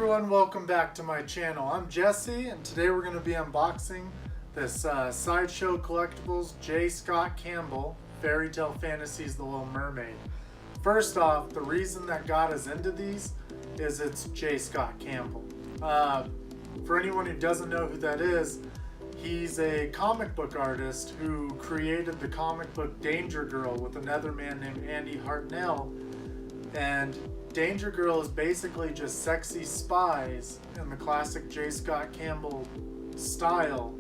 everyone, welcome back to my channel. I'm Jesse and today we're going to be unboxing this Sideshow Collectibles J. Scott Campbell Fairy Tale Fantasies The Little Mermaid. First off, the reason that got us into these is it's J. Scott Campbell. For anyone who doesn't know who that is, he's a comic book artist who created the comic book Danger Girl with another man named Andy Hartnell. And Danger Girl is basically just sexy spies in the classic J. Scott Campbell style.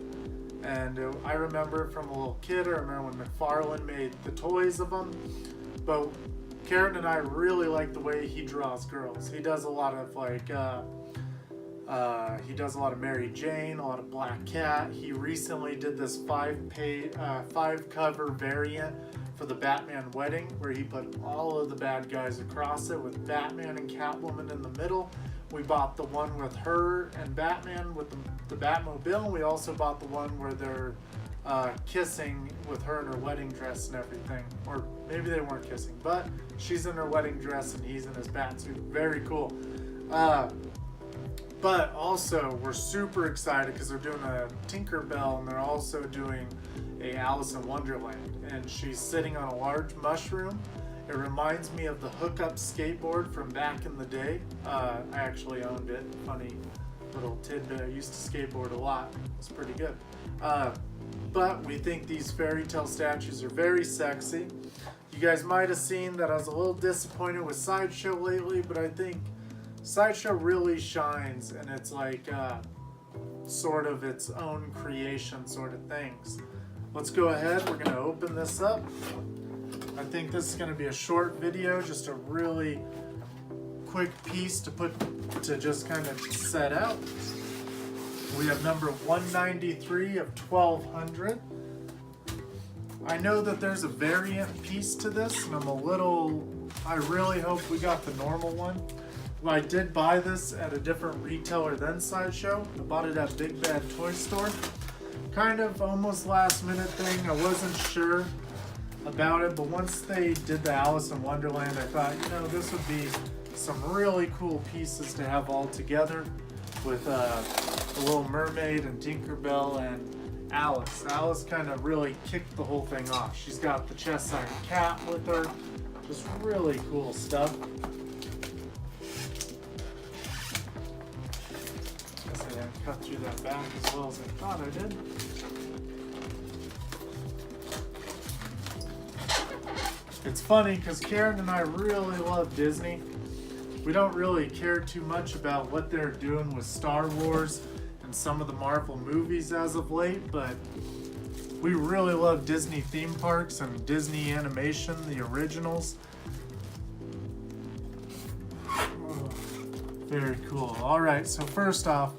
And I remember from a little kid, I remember when McFarlane made the toys of them. But Karen and I really like the way he draws girls. He does a lot of Mary Jane, a lot of Black Cat. He recently did this five cover variant for the Batman wedding, where he put all of the bad guys across it with Batman and Catwoman in the middle. We bought the one with her and Batman with the Batmobile. We also bought the one where they're kissing with her in her wedding dress and everything. Or maybe they weren't kissing, but she's in her wedding dress and he's in his bat suit. Very cool. But also, we're super excited because they're doing a Tinkerbell and they're also doing a Alice in Wonderland. And she's sitting on a large mushroom. It reminds me of the hookup skateboard from back in the day. I actually owned it. Funny little tidbit. I used to skateboard a lot. It's pretty good. But we think these fairy tale statues are very sexy. You guys might have seen that I was a little disappointed with Sideshow lately, but I think Sideshow really shines, and it's like sort of its own creation sort of things. Let's go ahead, we're going to open this up. I think this is going to be a short video, just a really quick piece to just kind of set out. We have number 193 of 1200. I know that there's a variant piece to this, and I really hope we got the normal one. Well, I did buy this at a different retailer than Sideshow. I bought it at Big Bad Toy Store. Kind of almost last minute thing. I wasn't sure about it, but once they did the Alice in Wonderland, I thought, you know, this would be some really cool pieces to have all together with the Little Mermaid and Tinkerbell and Alice. Alice kind of really kicked the whole thing off. She's got the chest iron cat with her. Just really cool stuff. Cut through that back as well as I thought I did. It's funny because Karen and I really love Disney. We don't really care too much about what they're doing with Star Wars and some of the Marvel movies as of late, but we really love Disney theme parks and Disney animation, the originals. Oh, very cool. All right, so first off,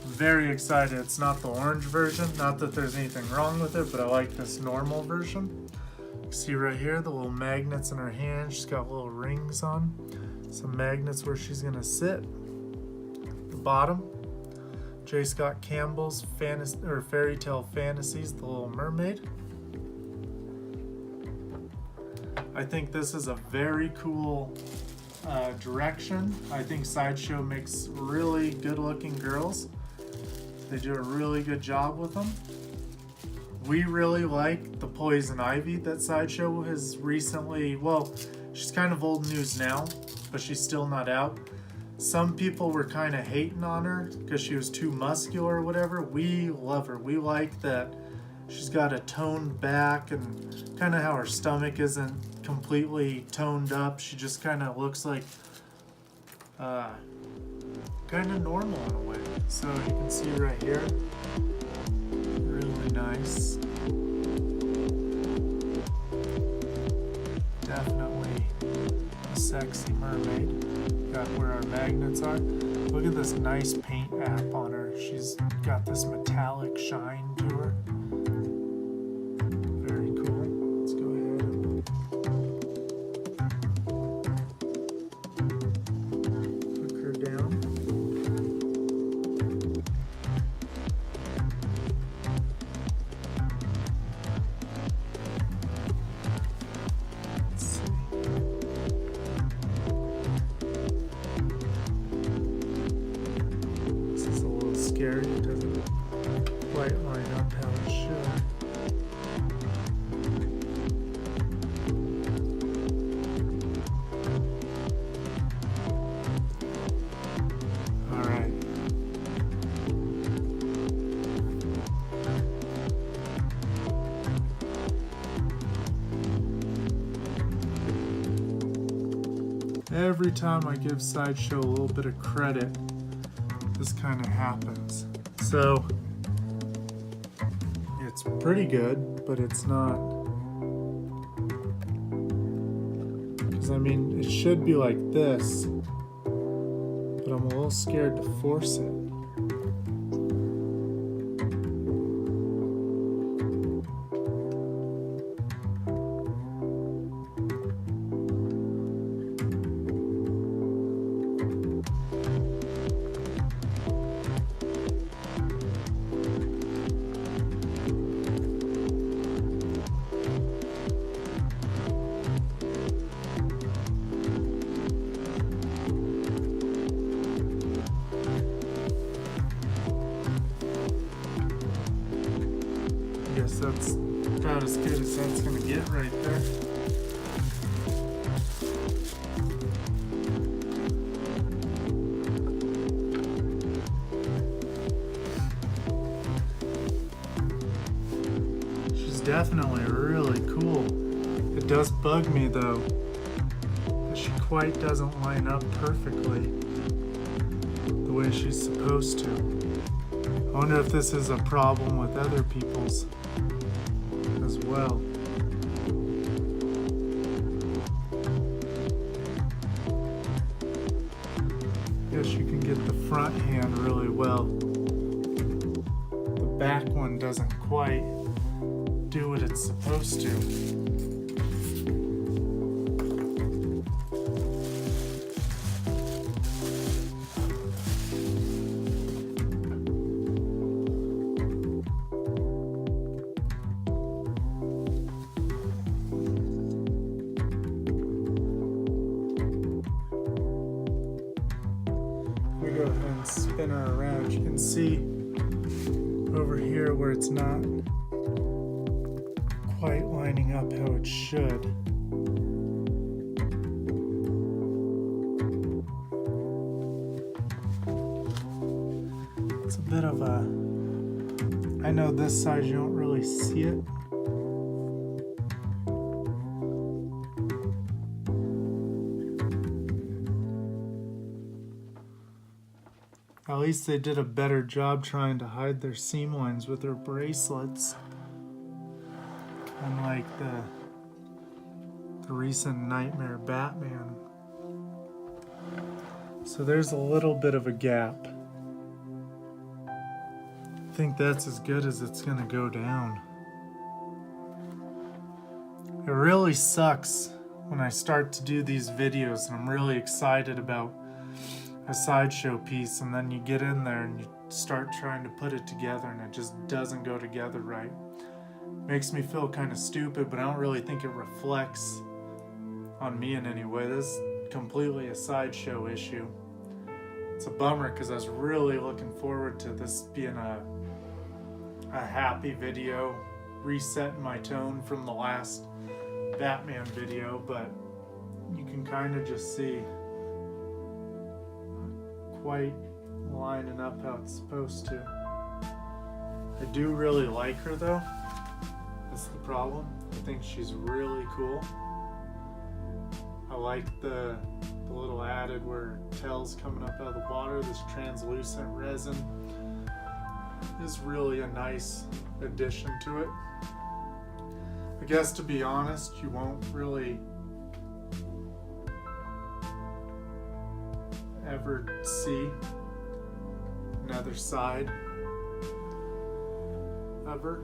very excited. It's not the orange version. Not that there's anything wrong with it, but I like this normal version. You see right here the little magnets in her hand. She's got little rings on. Some magnets where she's gonna sit. The bottom, J. Scott Campbell's Fairy Tale Fantasies, The Little Mermaid. I think this is a very cool direction. I think Sideshow makes really good looking girls. They do a really good job with them. We really like the Poison Ivy that Sideshow has recently, well, she's kind of old news now, but she's still not out. Some people were kind of hating on her because she was too muscular or whatever. We love her. We like that she's got a toned back and kind of how her stomach isn't completely toned up. She just kind of looks like kind of normal in a way. So you can see right here, really nice. Definitely a sexy mermaid. Got where our magnets are. Look at this nice paint app on her. She's got this metallic shine to her. Very cool. Let's go ahead and hook her down. Let's see. Every time I give Sideshow a little bit of credit, this kind of happens. So it's pretty good, but it's not. Because I mean, it should be like this, but I'm a little scared to force it. Guess that's about as good as that's gonna get right there. She's definitely really cool. It does bug me though that she quite doesn't line up perfectly the way she's supposed to. I wonder if this is a problem with other people's as well. Guess you can get the front hand really well. The back one doesn't quite do what it's supposed to. Go ahead and spin her around. You can see over here where it's not quite lining up how it should. It's a bit of a, I know this side you don't really see it. At least they did a better job trying to hide their seam lines with their bracelets. Unlike the recent Nightmare Batman. So there's a little bit of a gap. I think that's as good as it's gonna go down. It really sucks when I start to do these videos and I'm really excited about a Sideshow piece, and then you get in there and you start trying to put it together and it just doesn't go together right. Makes me feel kind of stupid, but I don't really think it reflects on me in any way. This is completely a Sideshow issue. It's a bummer because I was really looking forward to this being a happy video, resetting my tone from the last Batman video, but you can kind of just see quite lining up how it's supposed to. I do really like her though. That's the problem. I think she's really cool. I like the little added where tail's coming up out of the water. This translucent resin is really a nice addition to it. I guess to be honest, you won't really ever see another side of her.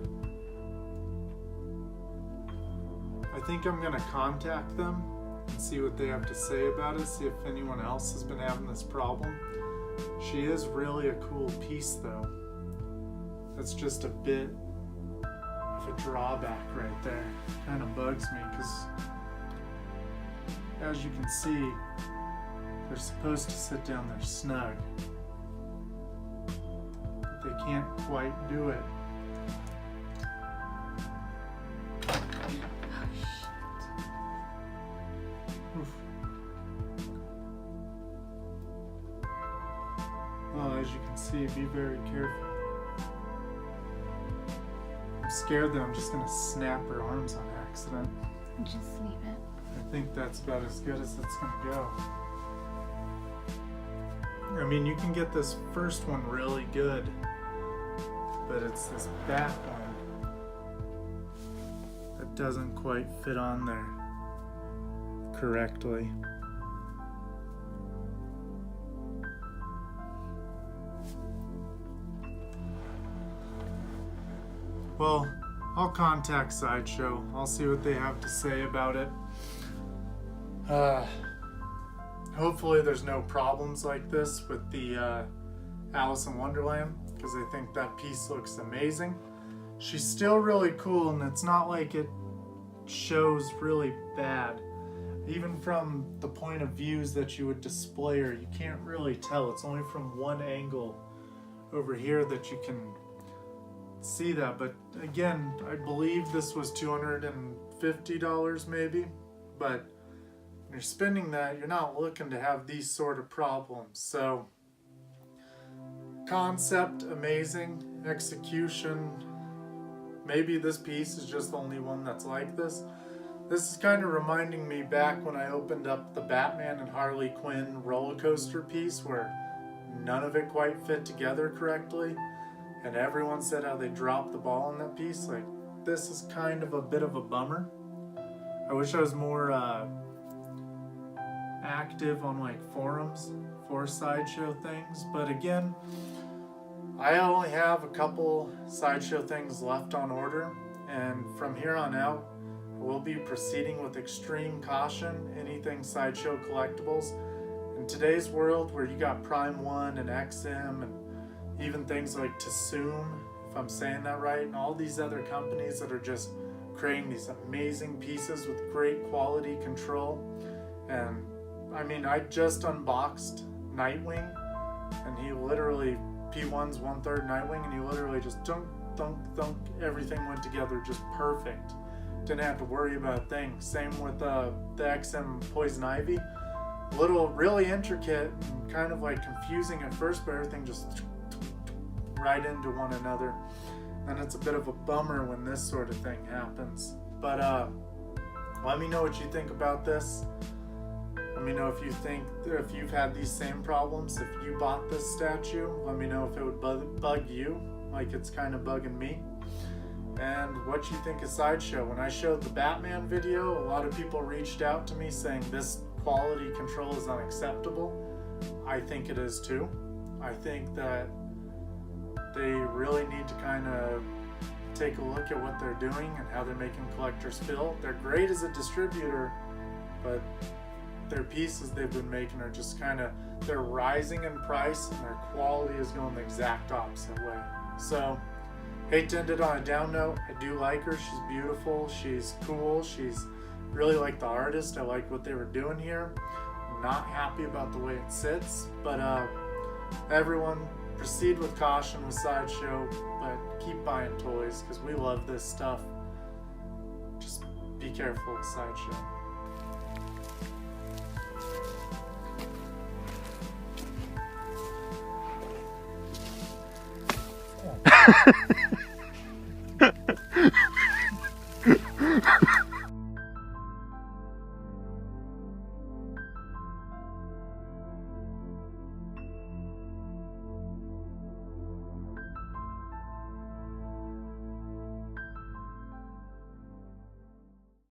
I think I'm gonna contact them and see what they have to say about it, see if anyone else has been having this problem. She is really a cool piece though. That's just a bit of a drawback right there. Kind of bugs me because as you can see, they're supposed to sit down there snug, but they can't quite do it. Oof. Well, as you can see, be very careful. I'm scared that I'm just gonna snap her arms on accident. Just leave it. I think that's about as good as it's gonna go. I mean, you can get this first one really good, but it's this back one that doesn't quite fit on there correctly. Well, I'll contact Sideshow. I'll see what they have to say about it. Hopefully there's no problems like this with the Alice in Wonderland, because I think that piece looks amazing. She's still really cool, and it's not like it shows really bad. Even from the point of views that you would display her, you can't really tell. It's only from one angle over here that you can see that. But again, I believe this was $250 maybe, but when you're spending that, you're not looking to have these sort of problems. So concept amazing, execution, maybe this piece is just the only one that's like this. This is kind of reminding me back when I opened up the Batman and Harley Quinn roller coaster piece, where none of it quite fit together correctly, and everyone said how they dropped the ball on that piece. Like, this is kind of a bit of a bummer. I wish I was more active on like forums for Sideshow things, but again, I only have a couple Sideshow things left on order, and from here on out we'll be proceeding with extreme caution. Anything Sideshow Collectibles in today's world, where you got Prime 1 and XM and even things like Tassoum, if I'm saying that right, and all these other companies that are just creating these amazing pieces with great quality control. And I mean, I just unboxed Nightwing, and he literally, P1's 1/3 Nightwing, and he literally just dunk, dunk, dunk, everything went together just perfect. Didn't have to worry about a thing. Same with the XM Poison Ivy. Really intricate and kind of like confusing at first, but everything just right into one another. And it's a bit of a bummer when this sort of thing happens. But let me know what you think about this. Let me know if you've had these same problems. If you bought this statue, let me know if it would bug you like it's kind of bugging me. And what you think of Sideshow. When I showed the Batman video, a lot of people reached out to me saying this quality control is unacceptable. I think it is too. I think that they really need to kind of take a look at what they're doing and how they're making collectors feel. They're great as a distributor, but their pieces they've been making are just kind of, they're rising in price and their quality is going the exact opposite way. So, hate to end it on a down note. I do like her. She's beautiful. She's cool. She's really like the artist. I like what they were doing here. I'm not happy about the way it sits, but everyone proceed with caution with Sideshow, but keep buying toys because we love this stuff. Just be careful with Sideshow.